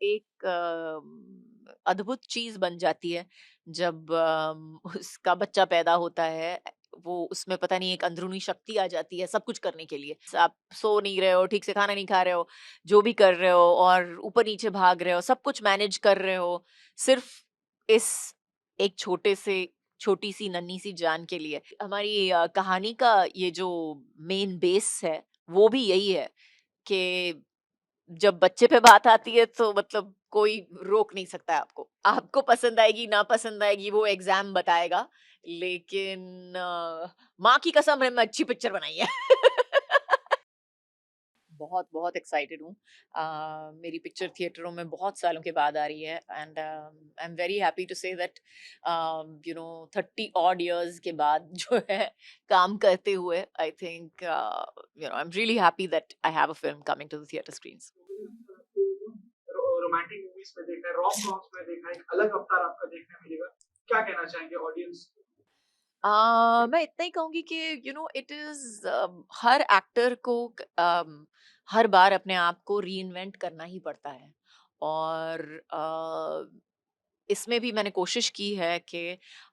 एक अद्भुत चीज़ बन जाती है जब उसका बच्चा पैदा होता है। वो उसमें पता नहीं एक अंदरूनी शक्ति आ जाती है सब कुछ करने के लिए। आप सो नहीं रहे हो, ठीक से खाना नहीं खा रहे हो, जो भी कर रहे हो और ऊपर-नीचे भाग रहे हो, सब कुछ मैनेज कर रहे हो, सिर्फ़ इस एक छोटी-सी नन्ही-सी जान के लिए। हमारी कहानी का ये जो मेन बेस है, वो भी यही है कि जब बच्चे पे बात आती है तो मतलब कोई रोक नहीं सकता है आपको। आपको पसंद आएगी, ना पसंद आएगी वो एग्ज़ाम बताएगा। लेकिन माँ की कसम है मैं अच्छी पिक्चर बनाई है। बहुत एक्साइटेड हूँ। मेरी पिक्चर थिएटरों में बहुत सालों के बाद आ रही है and I am very happy to say that 30 odd years के बाद जो है काम करते हुए I think I am really happy that I have a film coming to the theatre screens. Romantic movies में देखा है, रॉम कॉम्स में देखा है, एक अलग अवतार आपका देखने मिलेगा। क्या कहना चाहेंगे ऑडियंस? मैं इतना ही कहूँगी कि इट इज़ हर एक्टर को हर बार अपने आप को रीइन्वेंट करना ही पड़ता है। और इसमें भी मैंने कोशिश की है कि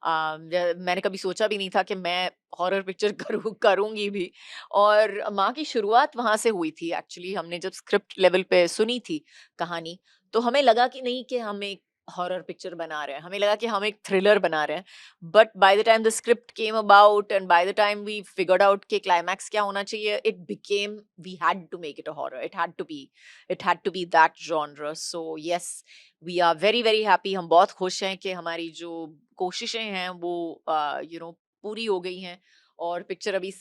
मैंने कभी सोचा भी नहीं था कि मैं हॉरर पिक्चर करूँगी भी। और माँ की शुरुआत वहाँ से हुई थी एक्चुअली। हमने जब स्क्रिप्ट लेवल पे सुनी थी कहानी, तो हमें लगा कि नहीं कि हम एक हॉरर पिक्चर बना रहे हैं, हमें लगा कि हम एक थ्रिलर बना रहे हैं। But by the time the script came about and by the time we figured out कि क्लाइमैक्स क्या होना चाहिए, it became we had to make it a horror, it had to be that genre. So yes, we are very happy. हम बहुत खुश हैं कि हमारी जो कोशिशें हैं वो पूरी हो गई हैं और पिक्चर अभी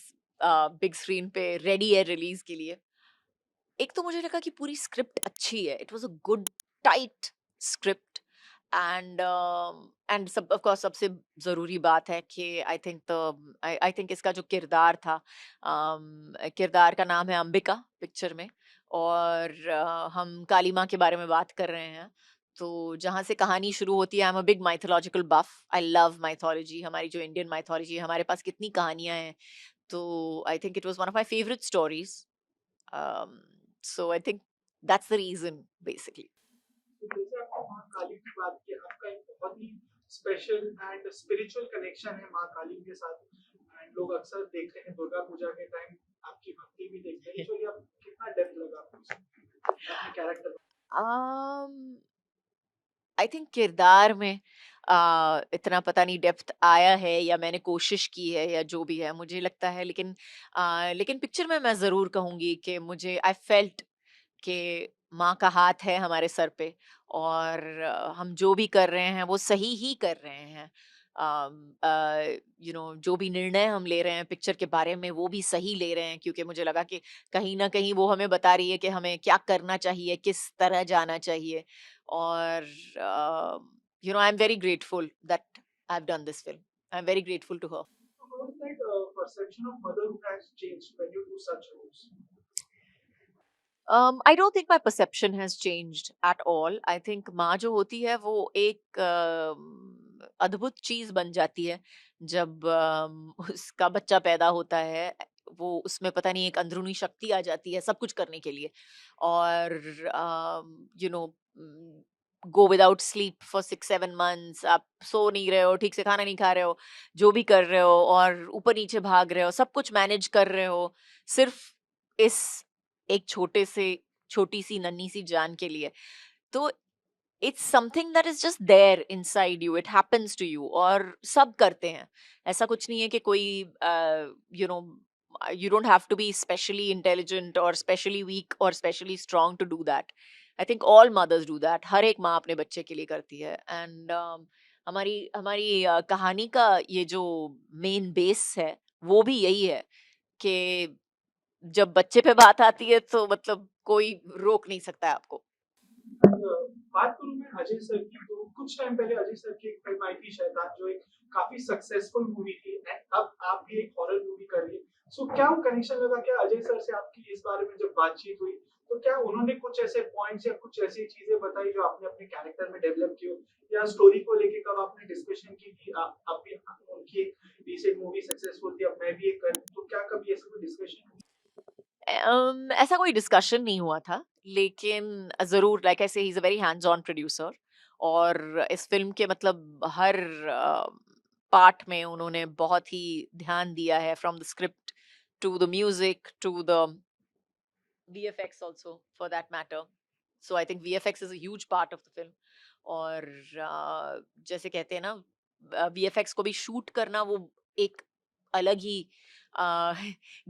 बिग स्क्रीन पे रेडी है रिलीज के लिए। एक तो मुझे लगा कि पूरी स्क्रिप्ट अच्छी है, it was a good tight script. And सब ऑफ कोर्स सबसे जरूरी बात है कि आई थिंक इसका जो किरदार था, किरदार का नाम है अंबिका पिक्चर में। और हम काली माँ के बारे में बात कर रहे हैं। तो जहाँ से कहानी शुरू होती है, I am a big mythological buff, I love mythology. हमारी जो इंडियन माइथोलॉजी है, हमारे पास कितनी कहानियां हैं। तो I think it was one of my favourite stories. So I think that's the reason basically. तो जैसे आपने माँ काली की बात की, आपका एक बहुत ही स्पेशल एंड स्पिरिचुअल कनेक्शन है माँ काली के साथ। एंड लोग अक्सर देखते हैं दुर्गा पूजा के टाइम आपकी भक्ति भी देखते हैं। यूजुअली आप कितना डेप्थ लगा आपको इसमें, अपने कैरेक्टर में? आई थिंक किरदार में इतना पता नहीं डेप्थ आया है या मैंने कोशिश की है या जो भी है मुझे लगता है। लेकिन पिक्चर में मैं जरूर कहूंगी कि मुझे आई फेल्ट कि माँ का हाथ है हमारे सर पे। और हम जो भी कर रहे हैं वो सही ही कर रहे हैं। जो भी निर्णय हम ले रहे हैं पिक्चर के बारे में वो भी सही ले रहे हैं, क्योंकि मुझे लगा कि कहीं ना कहीं वो हमें बता रही है कि हमें क्या करना चाहिए, किस तरह जाना चाहिए। और I am very grateful that I have done this film. I am very grateful to her. So how is that perception of motherhood has changed when you do such roles? I don't think my perception has changed at all. I think माँ जो होती है वो एक अद्भुत चीज बन जाती है जब उसका बच्चा पैदा होता है। वो उसमें पता नहीं एक अंदरूनी शक्ति आ जाती है सब कुछ करने के लिए। और you know go without sleep for 6-7 months, आप सो नहीं रहे हो, ठीक से खाना नहीं खा रहे हो, जो भी कर रहे हो और ऊपर नीचे भाग रहे हो, सब कुछ मैनेज कर रहे हो, सिर्फ इस एक छोटी सी नन्ही सी जान के लिए। तो it's something that is just there inside you, it happens to you और सब करते हैं। ऐसा कुछ नहीं है कि कोई you know you don't have to be specially intelligent और स्पेशली वीक और specially strong to do that. I think all mothers do that, हर एक माँ अपने बच्चे के लिए करती है। एंड हमारी हमारी कहानी का ये जो मेन बेस है वो भी यही है कि जब बच्चे पे बात आती है तो मतलब कोई रोक नहीं सकता है आपको। बात करूँ मैं अजय सर की, तो कुछ टाइम पहले अजय सर की एक फिल्म आई थी शैतान, जो एक काफी सक्सेसफुल मूवी थी। एंड अब आप भी एक हॉरर मूवी कर रही है। सो क्या वो कनेक्शन लगा? क्या अजय सर से आपकी इस बारे में जब बातचीत हुई, तो क्या उन्होंने कुछ ऐसे पॉइंट्स या कुछ ऐसी चीजें बताई जो आपने अपने कैरेक्टर में डेवलप की हो, या स्टोरी को लेके कब आपने डिस्कशन की कि आप भी, उनकी एक रिसेंट मूवी सक्सेसफुल थी, अब मैं भी एक करूँ, तो क्या कभी ऐसा कोई डिस्कशन हुई? ऐसा कोई डिस्कशन नहीं हुआ था, लेकिन ज़रूर लाइक आई से he is a very hands on producer, और इस फ़िल्म के मतलब हर पार्ट में उन्होंने बहुत ही ध्यान दिया है, from the script to the music to the VFX also for that matter. So I think VFX is a huge part of the film. और जैसे कहते हैं ना, VFX को भी शूट करना वो एक अलग ही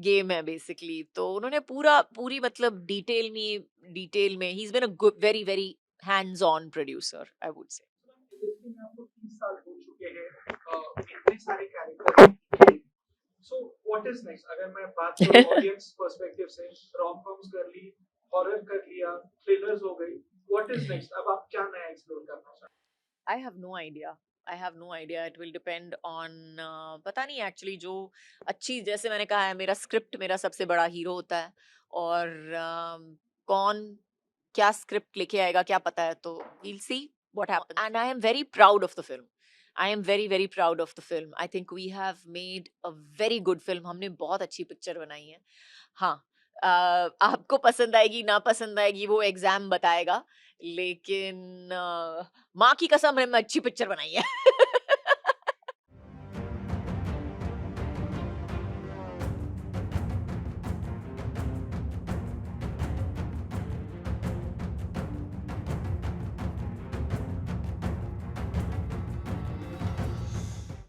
गेम है बेसिकली। तो उन्होंने पूरी मतलब डिटेल में ही is been a very very hands on producer, I would say. Industry में आपको 30 साल हो चुके हैं, इतने सारे character. So what is next? अगर मैं बात करूं ऑडियंस पर्सपेक्टिव से, रोम कॉम्स कर ली, हॉरर कर लिया, थ्रिलर्स हो गई, व्हाट इज नेक्स्ट? अब आप क्या नया एक्सप्लोर करना चाहते I have no idea. I have no idea, it will depend on, पता नहीं एक्चुअली। जो अच्छी, जैसे मैंने कहा है, मेरा स्क्रिप्ट मेरा सबसे बड़ा हीरो होता है, और कौन क्या स्क्रिप्ट लेके आएगा क्या पता है, तो we'll see what happens. And I am very proud of the film. I am very very proud of the film. I think we have made a very good film. हमने बहुत अच्छी पिक्चर बनाई है। हाँ, आपको पसंद आएगी ना पसंद आएगी वो एग्जाम बताएगा, लेकिन माँ की कसम हमने अच्छी पिक्चर बनाई है।